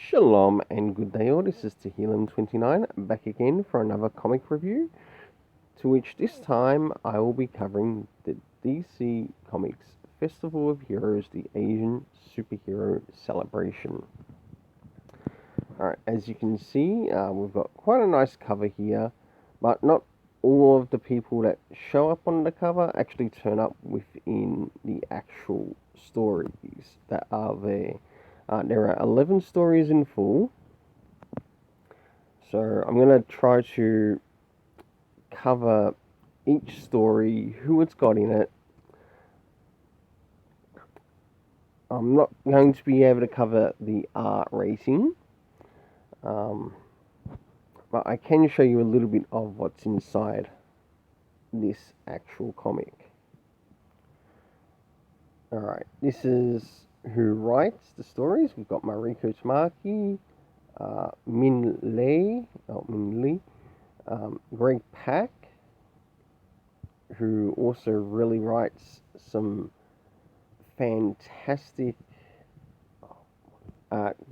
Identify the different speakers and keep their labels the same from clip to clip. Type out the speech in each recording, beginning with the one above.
Speaker 1: Shalom and good day all, this is Tehillim29 back again for another comic review, to which this time I will be covering the DC Comics Festival of Heroes, the Asian Superhero Celebration. Alright, as you can see, we've got quite a nice cover here, but not all of the people that show up on the cover actually turn up within the actual stories that are there. There are 11 stories in full, so I'm going to try to cover each story, who it's got in it. I'm not going to be able to cover the art rating, but I can show you a little bit of what's inside this actual comic. Alright, this is who writes the stories. We've got Mariko Tamaki, Min Lee, Greg Pak, who also really writes some fantastic.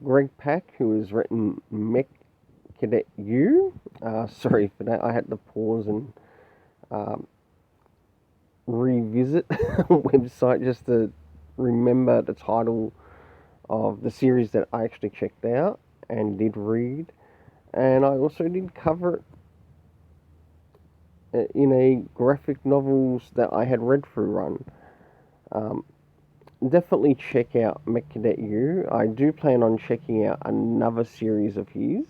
Speaker 1: Greg Pak, who has written Mech Cadet U. Sorry for that. I had to pause and revisit a website just to remember the title of the series that I actually checked out and did read, and I also did cover it in a graphic novels that I had read through run. Definitely check out Mech Cadet U. I do plan on checking out another series of his,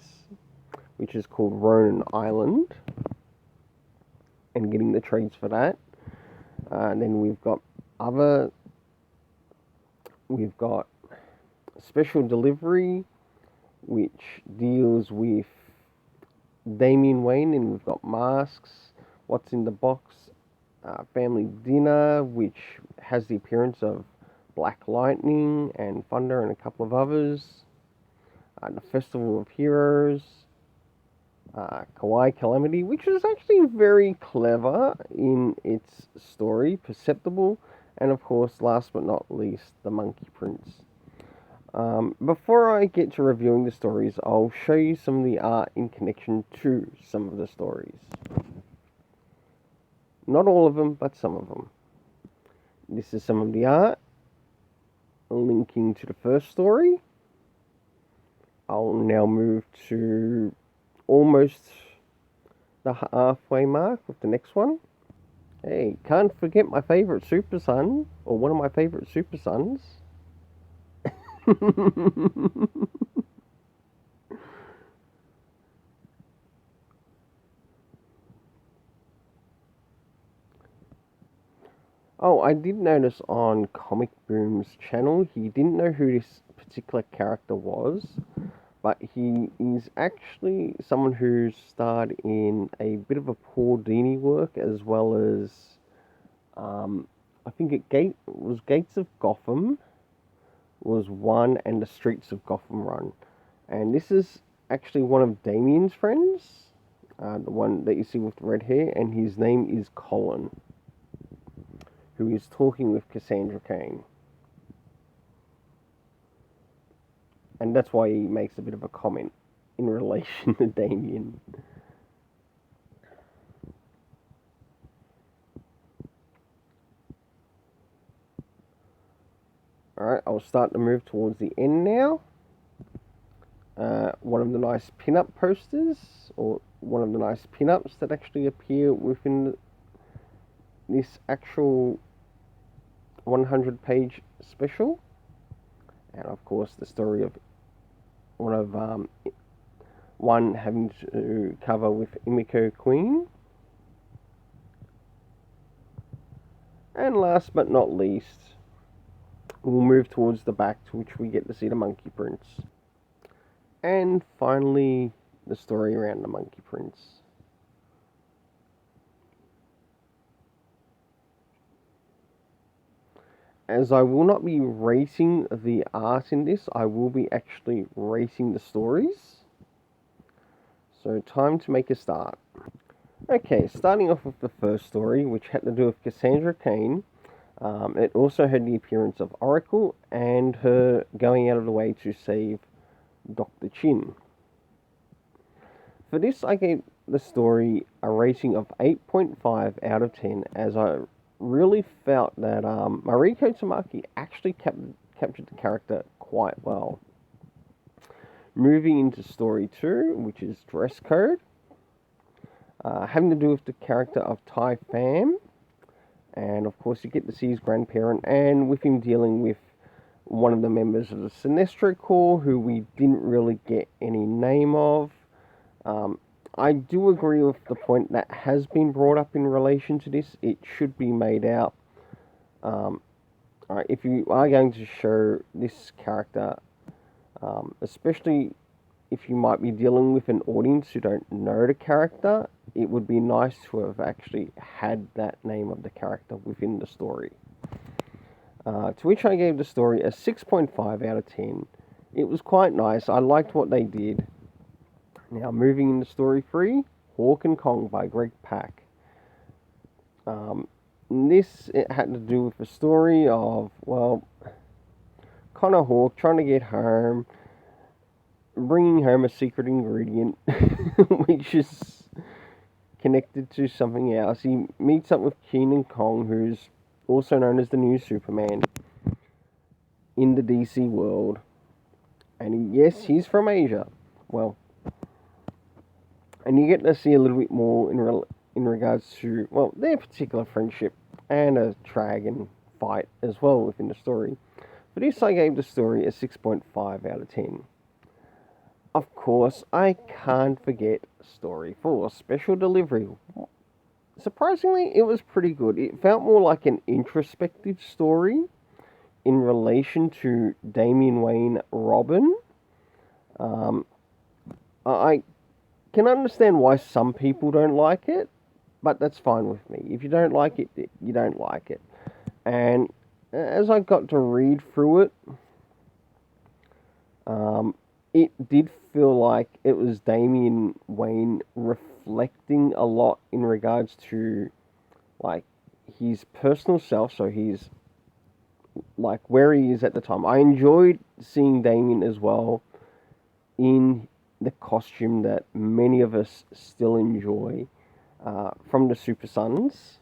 Speaker 1: which is called Ronan Island, and getting the trades for that. And then we've got Special Delivery, which deals with Damian Wayne, and we've got Masks, What's in the Box, Family Dinner, which has the appearance of Black Lightning and Thunder and a couple of others, the Festival of Heroes, Kawaii Calamity, which is actually very clever in its story, perceptible, and of course, last but not least, the Monkey Prince. Before I get to reviewing the stories, I'll show you some of the art in connection to some of the stories. Not all of them, but some of them. This is some of the art linking to the first story. I'll now move to almost the halfway mark with the next one. Hey, can't forget my favorite Super Son, or one of my favorite Super Sons. Oh, I did notice on Comic Boom's channel, he didn't know who this particular character was, but he is actually someone who starred in a bit of a Paul Dini work, as well as, I think it was Gates of Gotham was one, and the Streets of Gotham run. And this is actually one of Damien's friends, the one that you see with red hair, and his name is Colin, who is talking with Cassandra Cain. And that's why he makes a bit of a comment in relation to Damien. Alright, I'll start to move towards the end now. One of the nice pin-up posters, or one of the nice pin-ups that actually appear within this actual 100-page special. And of course the story of one having to cover with Imiko Queen. And last but not least, we'll move towards the back, to which we get to see the Monkey Prince. And finally, the story around the Monkey Prince. As I will not be rating the art in this, I will be actually rating the stories. So time to make a start. Okay, starting off with the first story, which had to do with Cassandra Cain. It also had the appearance of Oracle and her going out of the way to save Dr. Chin. For this, I gave the story a rating of 8.5 out of 10, as I really felt that Mariko Tamaki actually captured the character quite well. Moving into story 2, which is Dress Code, having to do with the character of Tai Pham, and of course you get to see his grandparent, and with him dealing with one of the members of the Sinestro Corps, who we didn't really get any name of. I do agree with the point that has been brought up in relation to this. It should be made out. If you are going to show this character, especially if you might be dealing with an audience who don't know the character, it would be nice to have actually had that name of the character within the story. To which I gave the story a 6.5 out of 10. It was quite nice. I liked what they did. Now, moving into story 3, Hawk and Kong by Greg Pak. It had to do with a story of, well, Connor Hawk trying to get home, bringing home a secret ingredient, which is connected to something else. He meets up with Keenan Kong, who's also known as the new Superman in the DC world. And yes, he's from Asia. Well, and you get to see a little bit more in regards to, well, their particular friendship and a dragon fight as well within the story. For this, I gave the story a 6.5 out of 10. Of course, I can't forget story 4, Special Delivery. Surprisingly, it was pretty good. It felt more like an introspective story in relation to Damian Wayne Robin. I can understand why some people don't like it, but that's fine with me. If you don't like it, you don't like it. And as I got to read through it, it did feel like it was Damian Wayne reflecting a lot in regards to, like, his personal self, so he's, like, where he is at the time. I enjoyed seeing Damian as well in the costume that many of us still enjoy from the Super Sons.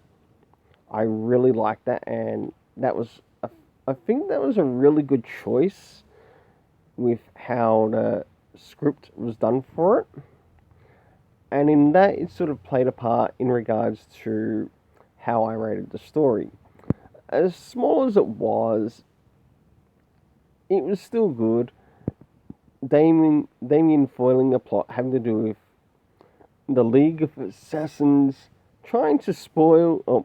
Speaker 1: I really liked that, and I think that was a really good choice with how the script was done for it. And in that, it sort of played a part in regards to how I rated the story. As small as it was still good. Damien foiling a plot having to do with the League of Assassins trying to or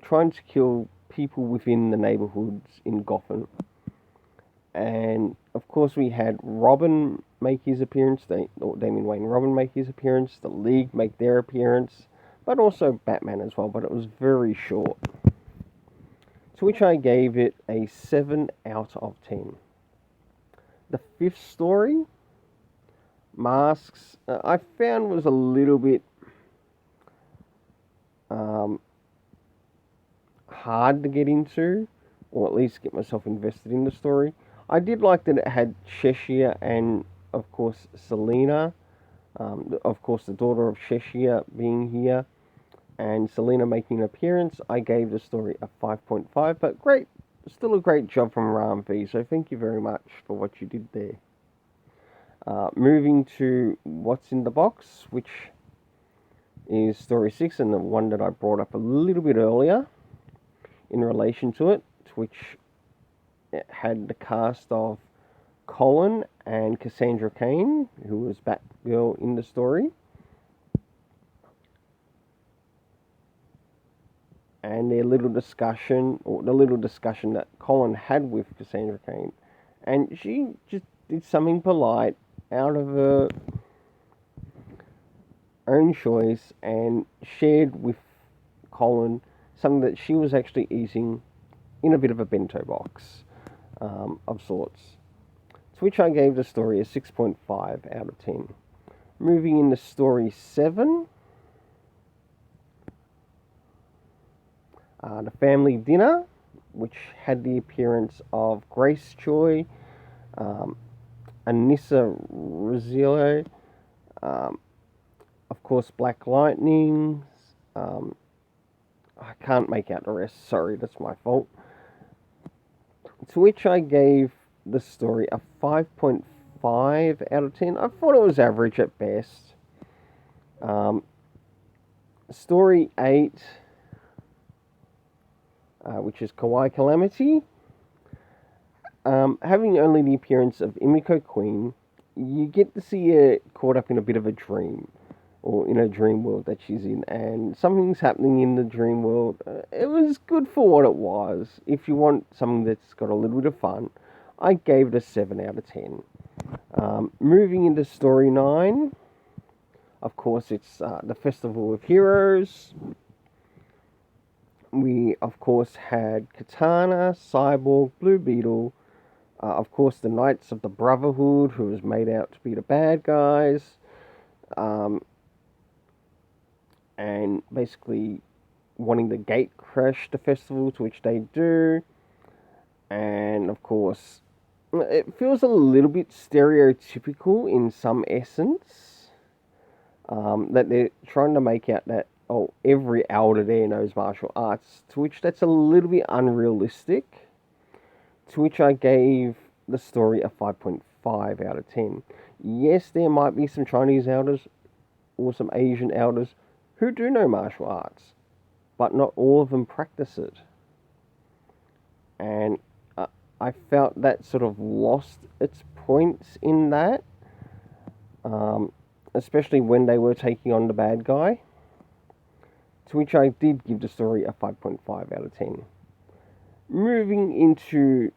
Speaker 1: trying to kill people within the neighborhoods in Gotham. And of course we had Robin make his appearance, Damian Wayne Robin make his appearance, the League make their appearance, but also Batman as well, but it was very short. To which I gave it a 7 out of 10. The 5th story, Masks, I found was a little bit hard to get into, or at least get myself invested in the story. I did like that it had Cheshire and, of course, Selena, of course, the daughter of Cheshire being here, and Selena making an appearance. I gave the story a 5.5, but great. Still a great job from Ram V, so thank you very much for what you did there. Moving to What's in the Box, which is story 6, and the one that I brought up a little bit earlier in relation to it, which it had the cast of Colin and Cassandra Cain, who was Batgirl in the story. And the little discussion that Colin had with Cassandra Cain. And she just did something polite out of her own choice and shared with Colin something that she was actually eating in a bit of a bento box of sorts. To which I gave the story a 6.5 out of 10. Moving into story 7, The Family Dinner, which had the appearance of Grace Joy, Anissa Rizzillo, of course, Black Lightning. I can't make out the rest. Sorry, that's my fault. To which I gave the story a 5.5 out of 10. I thought it was average at best. Story 8, which is Kawaii Calamity. Having only the appearance of Imiko Queen, you get to see her caught up in a bit of a dream, or in a dream world that she's in, and something's happening in the dream world. It was good for what it was. If you want something that's got a little bit of fun, I gave it a 7 out of 10. Moving into story 9, of course, it's the Festival of Heroes. We, of course, had Katana, Cyborg, Blue Beetle, of course, the Knights of the Brotherhood, who was made out to be the bad guys, and basically wanting to gate crash the festival, to which they do. And, of course, it feels a little bit stereotypical in some essence, that they're trying to make out that, oh, every elder there knows martial arts, to which that's a little bit unrealistic. To which I gave the story a 5.5 out of 10. Yes, there might be some Chinese elders or some Asian elders who do know martial arts, but not all of them practice it. And I felt that sort of lost its points in that, especially when they were taking on the bad guy. To which I did give the story a 5.5 out of 10. Moving into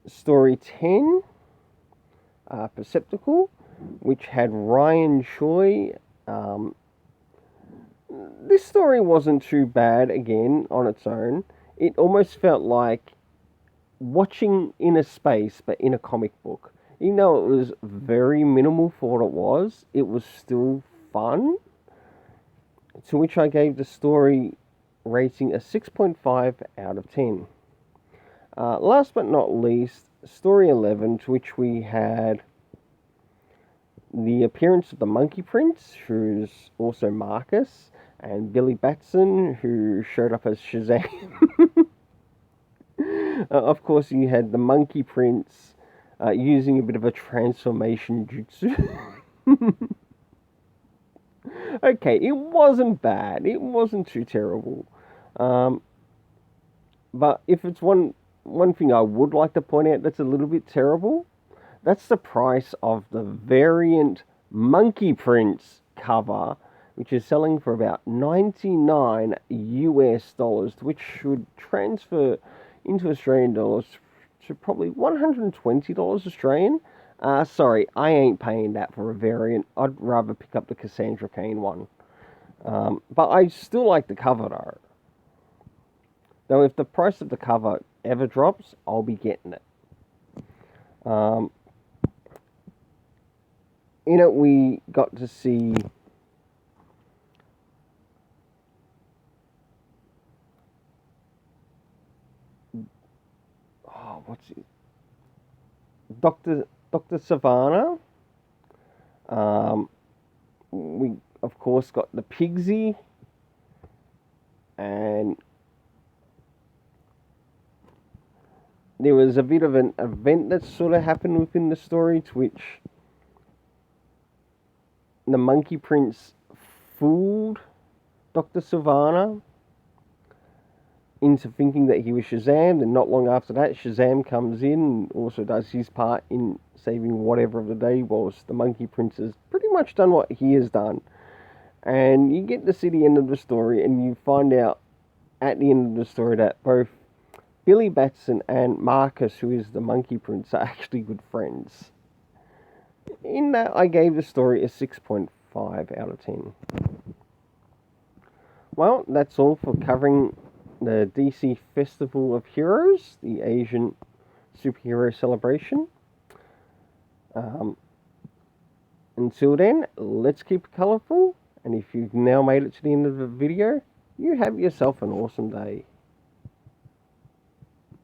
Speaker 1: story 10, Perceptical, which had Ryan Choi. This story wasn't too bad, again, on its own. It almost felt like watching Inner Space, but in a comic book. Even though it was very minimal for what it was still fun. To which I gave the story rating a 6.5 out of 10. Last but not least, story 11, to which we had the appearance of the Monkey Prince, who's also Marcus, and Billy Batson, who showed up as Shazam. Of course, you had the Monkey Prince using a bit of a transformation jutsu. Okay, it wasn't bad. It wasn't too terrible. But if it's one thing I would like to point out that's a little bit terrible, that's the price of the variant Monkey Prince cover, which is selling for about $99 US, which should transfer into Australian dollars to probably $120 Australian. Sorry, I ain't paying that for a variant. I'd rather pick up the Cassandra Cain one. But I still like the cover though. Though if the price of the cover ever drops, I'll be getting it. In it, we got to see what's it? Dr. Savannah. We of course got the Pigsy, and there was a bit of an event that sort of happened within the story, to which the Monkey Prince fooled Dr. Savannah into thinking that he was Shazam, and not long after that, Shazam comes in and also does his part in saving whatever of the day, whilst the Monkey Prince has pretty much done what he has done. And you get to see the end of the story, and you find out at the end of the story that both Billy Batson and Marcus, who is the Monkey Prince, are actually good friends. In that, I gave the story a 6.5 out of 10. Well, that's all for covering the DC Festival of Heroes, the Asian superhero celebration. Until then, let's keep it colourful, and if you've now made it to the end of the video, you have yourself an awesome day.